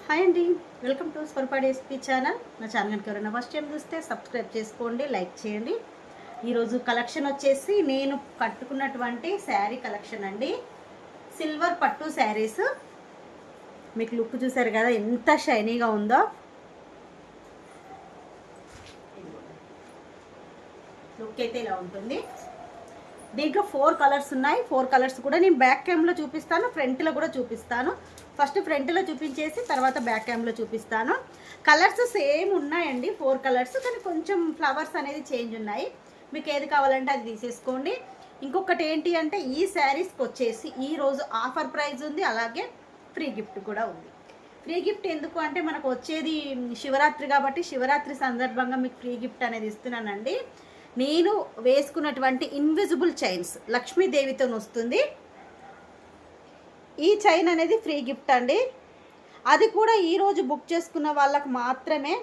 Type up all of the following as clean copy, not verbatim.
Hi అండి, welcome to స్వర్పాడి SP channel. నా ఛానల్కి ఎవరైనా ఫస్ట్ టైం చూస్తే సబ్స్క్రైబ్ చేసుకోండి, లైక్ చేయండి. ఈరోజు కలెక్షన్ వచ్చేసి నేను కట్టుకున్నటువంటి శారీ కలెక్షన్ అండి. సిల్వర్ పట్టు శారీస్. మీకు లుక్ చూసారు కదా ఎంత షైనీగా ఉందో. లుక్ అయితే ఇలా ఉంటుంది. దీంట్లో 4 కలర్స్ ఉన్నాయి. 4 కలర్స్ కూడా నేను బ్యాక్ క్యామ్లో చూపిస్తాను, ఫ్రంట్లో కూడా చూపిస్తాను. ఫస్ట్ ఫ్రంట్లో చూపించేసి తర్వాత బ్యాక్ క్యామ్లో చూపిస్తాను. కలర్స్ సేమ్ ఉన్నాయండి, 4 కలర్స్, కానీ కొంచెం ఫ్లవర్స్ అనేది చేంజ్ ఉన్నాయి. మీకు ఏది కావాలంటే అది తీసేసుకోండి. ఇంకొకటి ఏంటి అంటే ఈ శారీస్కి వచ్చేసి ఈరోజు ఆఫర్ ప్రైస్ ఉంది, అలాగే ఫ్రీ గిఫ్ట్ కూడా ఉంది. ఫ్రీ గిఫ్ట్ ఎందుకు అంటే మనకు వచ్చేది శివరాత్రి కాబట్టి శివరాత్రి సందర్భంగా మీకు ఫ్రీ గిఫ్ట్ అనేది ఇస్తున్నానండి. నేను వేసుకున్నటువంటి ఇన్విజిబుల్ చైన్స్ లక్ష్మీదేవితో వస్తుంది. ఈ చైన్ అనేది ఫ్రీ గిఫ్ట్ అండి. అది కూడా ఈరోజు బుక్ చేసుకున్న వాళ్ళకు మాత్రమే.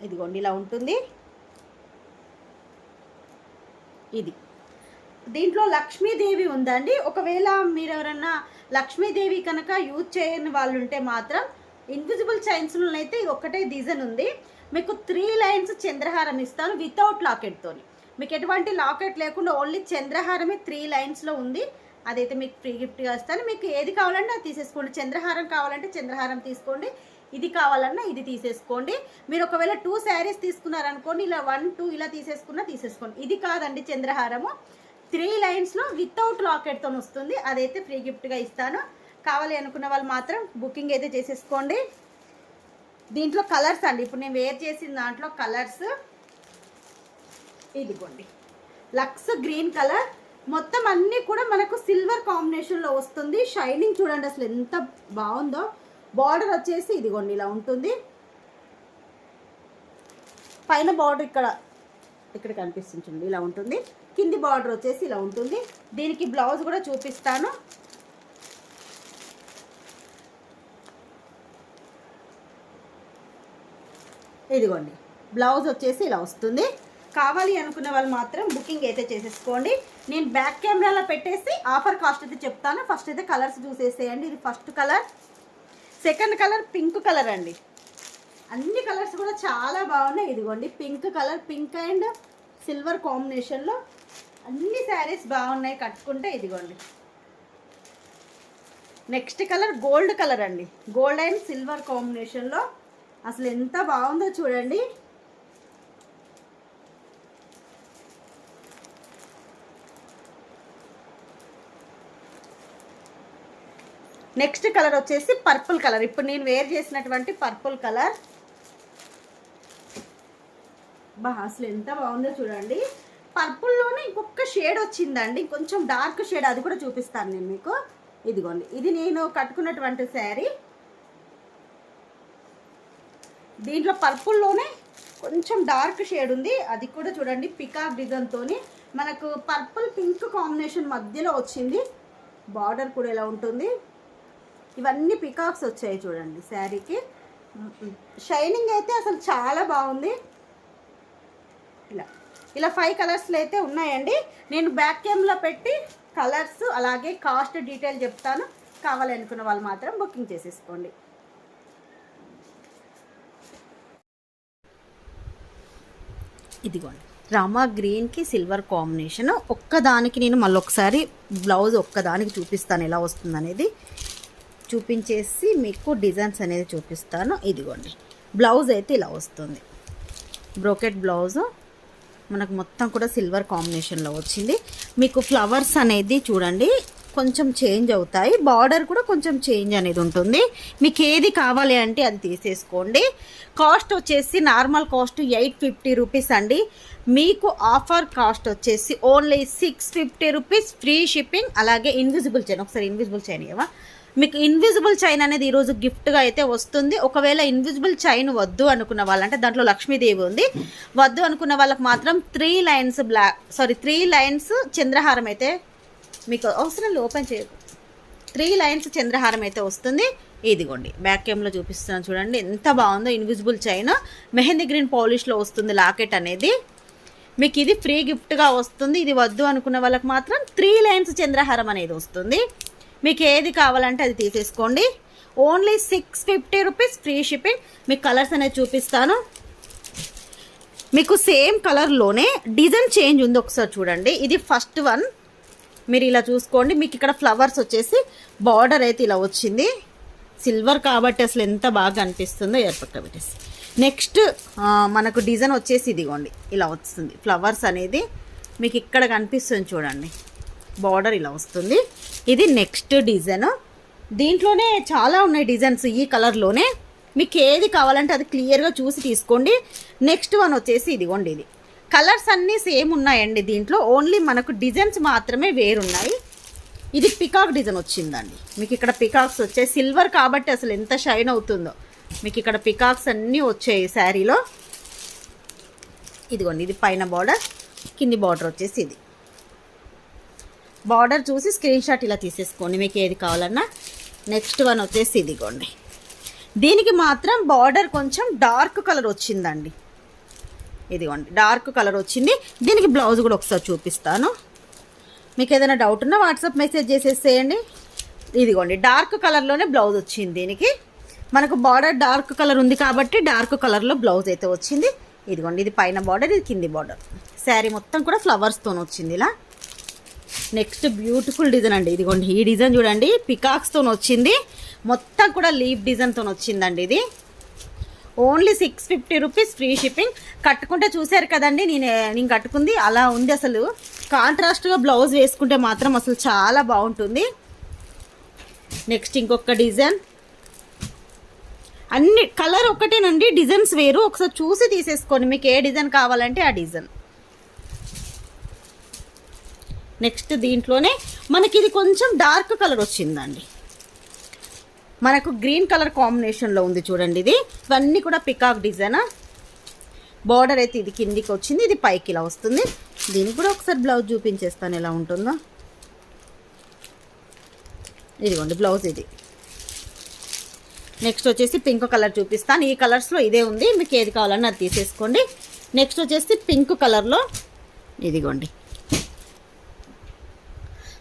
ఇదిగోండి ఇలా ఉంటుంది. ఇది దీంట్లో లక్ష్మీదేవి ఉందండి. ఒకవేళ మీరు ఎవరన్నా లక్ష్మీదేవి కనుక యూజ్ చేయని వాళ్ళు ఉంటే మాత్రం ఇన్విజిబుల్ చైన్స్లో అయితే ఇది ఒక్కటే డిజైన్ ఉంది. మీకు 3 లైన్స్ చంద్రహారం ఇస్తాను వితౌట్ లాకెట్తోని. మీకు ఎటువంటి లాకెట్ లేకుండా ఓన్లీ చంద్రహారమే 3 లైన్స్లో ఉంది. అదైతే మీకు ఫ్రీ గిఫ్ట్గా ఇస్తాను. మీకు ఏది కావాలంటే అది తీసేసుకోండి. చంద్రహారం కావాలంటే చంద్రహారం తీసుకోండి, ఇది కావాలన్నా ఇది తీసేసుకోండి. మీరు ఒకవేళ 2 శారీస్ తీసుకున్నారనుకోండి, ఇలా 1, 2 ఇలా తీసేసుకోండి. ఇది కాదండి చంద్రహారము, 3 లైన్స్లో వితౌట్ లాకెట్తో వస్తుంది. అదైతే ఫ్రీ గిఫ్ట్గా ఇస్తాను. కావాలి అనుకున్న వాళ్ళు మాత్రం బుకింగ్ అయితే చేసేసుకోండి. దీంట్లో కలర్స్ అండి, ఇప్పుడు నేను వేర్ చేసిన దాంట్లో కలర్స్ ఇదిగోండి. లక్స్ గ్రీన్ కలర్, మొత్తం అన్నీ కూడా మనకు సిల్వర్ కాంబినేషన్లో వస్తుంది. షైనింగ్ చూడండి అసలు ఎంత బాగుందో. బార్డర్ వచ్చేసి ఇదిగోండి ఇలా ఉంటుంది. పైన బార్డర్ ఇక్కడ కనిపిస్తుంది చూడండి, ఇలా ఉంటుంది. కింది బార్డర్ వచ్చేసి ఇలా ఉంటుంది. దీనికి బ్లౌజ్ కూడా చూపిస్తాను. ఇదిగోండి బ్లౌజ్ వచ్చేసి ఇలా వస్తుంది. కావాలి అనుకున్న వాళ్ళు మాత్రం బుకింగ్ అయితే చేసేసుకోండి. నేను బ్యాక్ కెమెరాలో పెట్టేసి ఆఫర్ కాస్ట్ అయితే చెప్తాను. ఫస్ట్ అయితే కలర్స్ చూసేసేయండి. ఇది first colour, second colour pink colour అండి. అన్ని కలర్స్ కూడా చాలా బాగున్నాయి. ఇదిగోండి pink colour, pink and silver కాంబినేషన్లో అన్ని శారీస్ బాగున్నాయి కట్టుకుంటే. ఇదిగోండి నెక్స్ట్ కలర్ గోల్డ్ కలర్ అండి. గోల్డ్ అండ్ సిల్వర్ కాంబినేషన్లో అసలు ఎంత బాగుందో చూడండి. నెక్స్ట్ కలర్ వచ్చేసి పర్పుల్ కలర్. ఇప్పుడు నేను వేర్ చేసినటువంటి పర్పుల్ కలర్. అసలు ఎంత బాగుందో చూడండి. పర్పుల్లోనే ఇంకొక షేడ్ వచ్చిందండి, కొంచెం డార్క్ షేడ్, అది కూడా చూపిస్తాను నేను మీకు. ఇదిగోండి ఇది నేను కట్టుకున్నటువంటి శారీ. దీంట్లో పర్పుల్లోనే కొంచెం డార్క్ షేడ్ ఉంది, అది కూడా చూడండి పికాక్ డిజైన్తోని మనకు పర్పుల్ పింక్ కాంబినేషన్ మధ్యలో వచ్చింది. బార్డర్ కూడా ఎలా ఉంటుంది. ఇవన్నీ పికాక్స్ వచ్చాయి చూడండి శారీకి. షైనింగ్ అయితే అసలు చాలా బాగుంది. ఇలా 5 కలర్స్లో అయితే ఉన్నాయండి. నేను బ్యాక్ క్యామ్లో పెట్టి కలర్స్ అలాగే కాస్ట్ డీటెయిల్ చెప్తాను. కావాలనుకున్న వాళ్ళు మాత్రం బుకింగ్ చేసేసుకోండి. ఇదిగోండి రామా గ్రీన్కి సిల్వర్ కాంబినేషన్. ఒక్కదానికి నేను మళ్ళీ ఒకసారి బ్లౌజ్ ఒక్కదానికి చూపిస్తాను ఎలా వస్తుంది అనేది. చూపించేసి మీకు డిజైన్స్ అనేది చూపిస్తాను. ఇదిగోండి బ్లౌజ్ అయితే ఇలా వస్తుంది. బ్రోకెట్ బ్లౌజ్ మనకు మొత్తం కూడా సిల్వర్ కాంబినేషన్లో వచ్చింది. మీకు ఫ్లవర్స్ అనేది చూడండి కొంచెం చేంజ్ అవుతాయి. బార్డర్ కూడా కొంచెం చేంజ్ అనేది ఉంటుంది. మీకు ఏది కావాలి అంటే అది తీసేసుకోండి. కాస్ట్ వచ్చేసి నార్మల్ కాస్ట్ 850 రూపీస్ అండి. మీకు ఆఫర్ కాస్ట్ వచ్చేసి ఓన్లీ 650 రూపీస్, ఫ్రీ షిప్పింగ్. అలాగే ఇన్విజిబుల్ చైన్, ఒకసారి ఇన్విజిబుల్ చైన్ ఇవ్వ. మీకు ఇన్విజిబుల్ చైన్ అనేది ఈరోజు గిఫ్ట్గా అయితే వస్తుంది. ఒకవేళ ఇన్విజిబుల్ చైన్ వద్దు అనుకున్న వాళ్ళంటే దాంట్లో లక్ష్మీదేవి ఉంది, వద్దు అనుకున్న వాళ్ళకి మాత్రం 3 లైన్స్ చంద్రహారం అయితే మీకు అవసరం ఓపెన్ చేయకు. 3 లైన్స్ చంద్రహారం అయితే వస్తుంది. ఇదిగోండి బ్యాక్ క్యామ్లో చూపిస్తున్నాను చూడండి ఎంత బాగుందో. ఇన్విజిబుల్ చైన్ మెహందీ గ్రీన్ పాలిష్లో వస్తుంది లాకెట్ అనేది. మీకు ఇది ఫ్రీ గిఫ్ట్గా వస్తుంది. ఇది వద్దు అనుకున్న వాళ్ళకి మాత్రం 3 లైన్స్ చంద్రహారం అనేది వస్తుంది. మీకు ఏది కావాలంటే అది తీసేసుకోండి. Only 650 rupees, free shipping. మీకు కలర్స్ అనేది చూపిస్తాను. మీకు సేమ్ కలర్లోనే డిజైన్ చేంజ్ ఉంది, ఒకసారి చూడండి. ఇది ఫస్ట్ వన్, మీరు ఇలా చూసుకోండి. మీకు ఇక్కడ ఫ్లవర్స్ వచ్చేసి బార్డర్ అయితే ఇలా వచ్చింది. సిల్వర్ కాబట్టి అసలు ఎంత బాగా అనిపిస్తుందో ఏర్పక్క పెట్టేసి. నెక్స్ట్ మనకు డిజైన్ వచ్చేసి ఇదిగోండి ఇలా వస్తుంది. ఫ్లవర్స్ అనేది మీకు ఇక్కడ కనిపిస్తుంది చూడండి, బార్డర్ ఇలా వస్తుంది. ఇది నెక్స్ట్ డిజైన్. దీంట్లోనే చాలా ఉన్నాయి డిజైన్స్ ఈ కలర్లోనే. మీకు ఏది కావాలంటే అది క్లియర్గా చూసి తీసుకోండి. నెక్స్ట్ వన్ వచ్చేసి ఇదిగోండి, ఇది కలర్స్ అన్నీ సేమ్ ఉన్నాయండి దీంట్లో, ఓన్లీ మనకు డిజైన్స్ మాత్రమే వేరున్నాయి. ఇది పికాక్ డిజైన్ వచ్చిందండి. మీకు ఇక్కడ పికాక్స్ వచ్చాయి, సిల్వర్ కాబట్టి అసలు ఎంత షైన్ అవుతుందో. మీకు ఇక్కడ పికాక్స్ అన్నీ వచ్చాయి శారీలో. ఇదిగోండి, ఇది పైన బార్డర్, కింది బార్డర్ వచ్చేసి ఇది. బార్డర్ చూసి స్క్రీన్ షాట్ ఇలా తీసేసుకోండి మీకు ఏది కావాలన్నా. నెక్స్ట్ వన్ వచ్చేసి ఇదిగోండి, దీనికి మాత్రం బార్డర్ కొంచెం డార్క్ కలర్ వచ్చిందండి. ఇదిగోండి డార్క్ కలర్ వచ్చింది. దీనికి బ్లౌజ్ కూడా ఒకసారి చూపిస్తాను. మీకు ఏదైనా డౌట్ ఉన్నా వాట్సాప్ మెసేజ్ చేసేసేయండి. ఇదిగోండి డార్క్ కలర్లోనే బ్లౌజ్ వచ్చింది. దీనికి మనకు బార్డర్ డార్క్ కలర్ ఉంది కాబట్టి డార్క్ కలర్లో బ్లౌజ్ అయితే వచ్చింది. ఇదిగోండి, ఇది పైన బార్డర్, ఇది కింది బార్డర్. శారీ మొత్తం కూడా ఫ్లవర్స్తో వచ్చింది ఇలా. నెక్స్ట్ బ్యూటిఫుల్ డిజైన్ అండి. ఇదిగోండి ఈ డిజైన్ చూడండి, పికాక్స్తో వచ్చింది. మొత్తం కూడా లీఫ్ డిజైన్తో వచ్చిందండి. ఇది ఓన్లీ 650 రూపీస్, ఫ్రీ షిప్పింగ్. కట్టుకుంటే చూసారు కదండి, నేను కట్టుకుంది అలా ఉంది. అసలు కాంట్రాస్ట్గా బ్లౌజ్ వేసుకుంటే మాత్రం అసలు చాలా బాగుంటుంది. నెక్స్ట్ ఇంకొక డిజైన్. అన్ని కలర్ ఒకటేనండి, డిజైన్స్ వేరు. ఒకసారి చూసి తీసేసుకోండి మీకు ఏ డిజైన్ కావాలంటే ఆ డిజైన్. నెక్స్ట్ దీంట్లోనే మనకి ఇది కొంచెం డార్క్ కలర్ వచ్చిందండి. మనకు గ్రీన్ కలర్ కాంబినేషన్లో ఉంది చూడండి. ఇది ఇవన్నీ కూడా పికాక్ డిజైన్. బార్డర్ అయితే ఇది కిందికి వచ్చింది, ఇది పైకి ఇలా వస్తుంది. దీనికి కూడా ఒకసారి బ్లౌజ్ చూపించేస్తాను ఎలా ఉంటుందో. ఇదిగోండి బ్లౌజ్ ఇది. నెక్స్ట్ వచ్చేసి పింక్ కలర్ చూపిస్తాను. ఈ కలర్స్లో ఇదే ఉంది, మీకు ఏది కావాలన్నా అది తీసేసుకోండి. నెక్స్ట్ వచ్చేసి పింక్ కలర్లో ఇదిగోండి.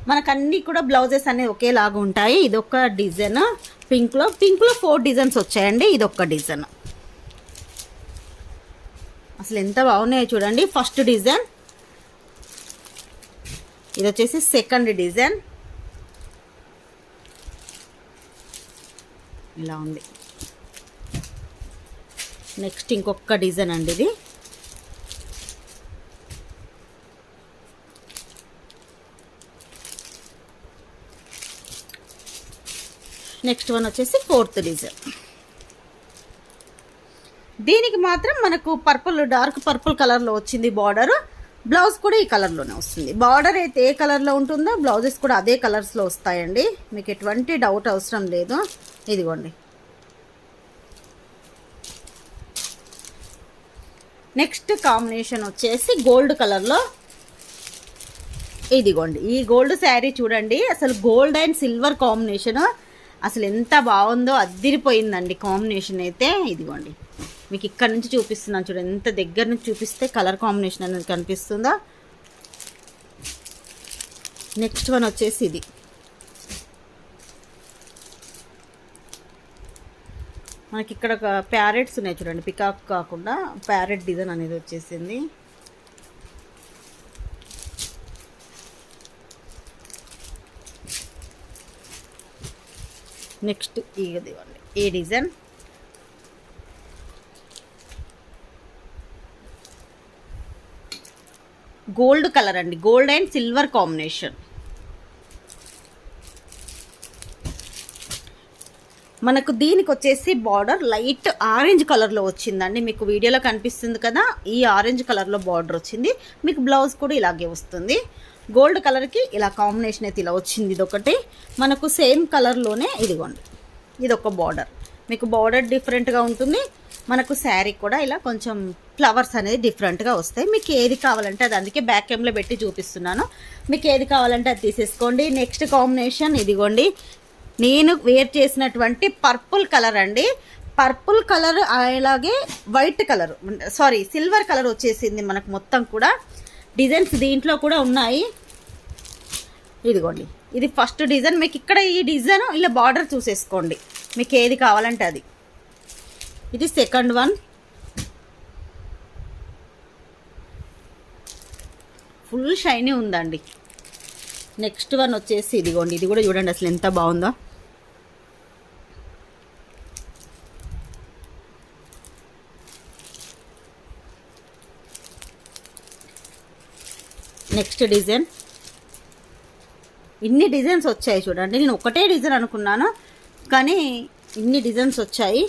మనకు అన్నీ కూడా బ్లౌజెస్ అనేవి ఒకేలాగా ఉంటాయి. ఇదొక డిజైన్ పింక్లో 4 డిజైన్స్ వచ్చాయండి. ఇదొక డిజైన్ అసలు ఎంత బాగున్నాయో చూడండి. ఫస్ట్ డిజైన్, ఇది వచ్చేసి సెకండ్ డిజైన్ ఇలా ఉంది. నెక్స్ట్ ఇంకొక డిజైన్ అండి. ఇది నెక్స్ట్ వన్ వచ్చేసి ఫోర్త్ డిజైన్. దీనికి మాత్రం మనకు పర్పుల్, డార్క్ పర్పుల్ కలర్లో వచ్చింది బార్డర్. బ్లౌజ్ కూడా ఈ కలర్లోనే వస్తుంది. బార్డర్ అయితే ఏ కలర్లో ఉంటుందో బ్లౌజెస్ కూడా అదే కలర్స్లో వస్తాయండి. మీకు ఎటువంటి డౌట్ అవసరం లేదు. ఇదిగోండి. నెక్స్ట్ కాంబినేషన్ వచ్చేసి గోల్డ్ కలర్లో. ఇదిగోండి ఈ గోల్డ్ శారీ చూడండి, అసలు గోల్డ్ అండ్ సిల్వర్ కాంబినేషన్ అసలు ఎంత బాగుందో, అద్దిరిపోయిందండి కాంబినేషన్ అయితే. ఇదిగోండి మీకు ఇక్కడ నుంచి చూపిస్తున్నాను చూడండి, ఎంత దగ్గర నుంచి చూపిస్తే కలర్ కాంబినేషన్ అనేది కనిపిస్తుందా. నెక్స్ట్ వన్ వచ్చేసి ఇది. మనకి ఇక్కడ ఒక ప్యారెట్స్ ఉన్నాయి చూడండి, పికాక్ కాకుండా ప్యారెట్ డిజైన్ అనేది వచ్చేసింది. నెక్స్ట్ ఇదిగోండి ఈ డిజైన్. గోల్డ్ కలర్ అండి, గోల్డ్ అండ్ సిల్వర్ కాంబినేషన్. మనకు దీనికి వచ్చేసి బార్డర్ లైట్ ఆరెంజ్ కలర్లో వచ్చిందండి. మీకు వీడియోలో కనిపిస్తుంది కదా, ఈ ఆరెంజ్ కలర్లో బార్డర్ వచ్చింది. మీకు బ్లౌజ్ కూడా ఇలాగే వస్తుంది. గోల్డ్ కలర్కి ఇలా కాంబినేషన్ అయితే ఇలా వచ్చింది. ఇదొకటి మనకు సేమ్ కలర్లోనే ఇదిగోండి, ఇది ఒక బార్డర్. మీకు బార్డర్ డిఫరెంట్గా ఉంటుంది. మనకు శారీ కూడా ఇలా కొంచెం ఫ్లవర్స్ అనేది డిఫరెంట్గా వస్తాయి. మీకు ఏది కావాలంటే అది, అందుకే బ్యాక్ కెమ్లో పెట్టి చూపిస్తున్నాను. మీకు ఏది కావాలంటే అది తీసేసుకోండి. నెక్స్ట్ కాంబినేషన్ ఇదిగోండి, నేను వేర్ చేసినటువంటి పర్పుల్ కలర్ అండి. పర్పుల్ కలర్ అలాగే white colour, sorry silver colour వచ్చేసింది మనకు. మొత్తం కూడా డిజైన్స్ దీంట్లో కూడా ఉన్నాయి. ఇదిగోండి ఇది ఫస్ట్ డిజైన్. మీకు ఇక్కడ ఈ డిజైన్ ఇలా బార్డర్ చూసేసుకోండి, మీకు ఏది కావాలంటే అది. ఇది సెకండ్ వన్, ఫుల్ షైనీ ఉందండి. నెక్స్ట్ వన్ వచ్చేసి ఇదిగోండి, ఇది కూడా చూడండి అసలు ఎంత బాగుందో. Next design. ఇన్ని డిజైన్స్ వచ్చాయి చూడండి. నేను ఒకటే డిజైన్ అనుకున్నాను కానీ ఇన్ని డిజైన్స్ వచ్చాయి.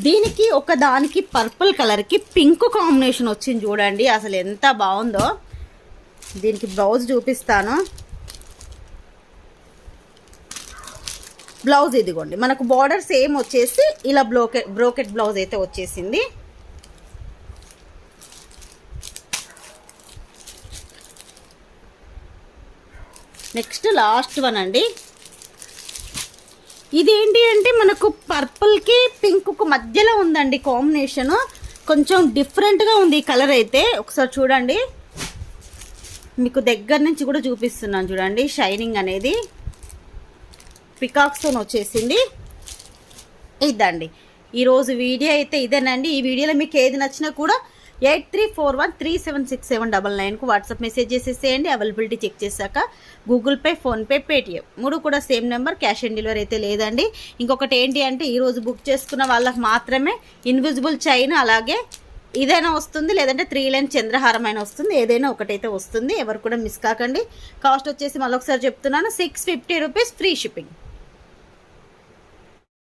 దీనికి ఒక దానికి పర్పుల్ కలర్కి పింక్ కాంబినేషన్ వచ్చింది చూడండి, అసలు ఎంత బాగుందో. దీనికి బ్లౌజ్ చూపిస్తాను. బ్లౌజ్ ఇదిగోండి, మనకు బార్డర్ సేమ్ వచ్చేసి ఇలా బ్రోకెట్ బ్లౌజ్ అయితే వచ్చేసింది. నెక్స్ట్ లాస్ట్ వన్ అండి. ఇదేంటి అంటే మనకు పర్పుల్కి పింక్కు మధ్యలో ఉందండి కాంబినేషను, కొంచెం డిఫరెంట్గా ఉంది ఈ కలర్ అయితే. ఒకసారి చూడండి, మీకు దగ్గర నుంచి కూడా చూపిస్తున్నాను చూడండి. షైనింగ్ అనేది పికాక్స్తో వచ్చేసింది. ఇదండి ఈరోజు వీడియో అయితే ఇదేనండి. ఈ వీడియోలో మీకు ఏది నచ్చినా కూడా 8341376799కు వాట్సాప్ మెసేజ్ చేసేసేయండి. అవైలబిలిటీ చెక్ చేశాక గూగుల్ పే, ఫోన్పే, పేటిఎం 3 కూడా same number. Cash on delivery అయితే లేదండి. ఇంకొకటి ఏంటి అంటే ఈరోజు బుక్ చేసుకున్న వాళ్ళకి మాత్రమే ఇన్విజిబుల్ చైన్ అలాగే ఇదైనా వస్తుంది, లేదంటే 3 లైన్ చంద్రహారం అయినా వస్తుంది. ఏదైనా ఒకటైతే వస్తుంది, ఎవరు కూడా మిస్ కాకండి. కాస్ట్ వచ్చేసి మళ్ళీ ఒకసారి చెప్తున్నాను, 650 రూపీస్, ఫ్రీ షిప్పింగ్.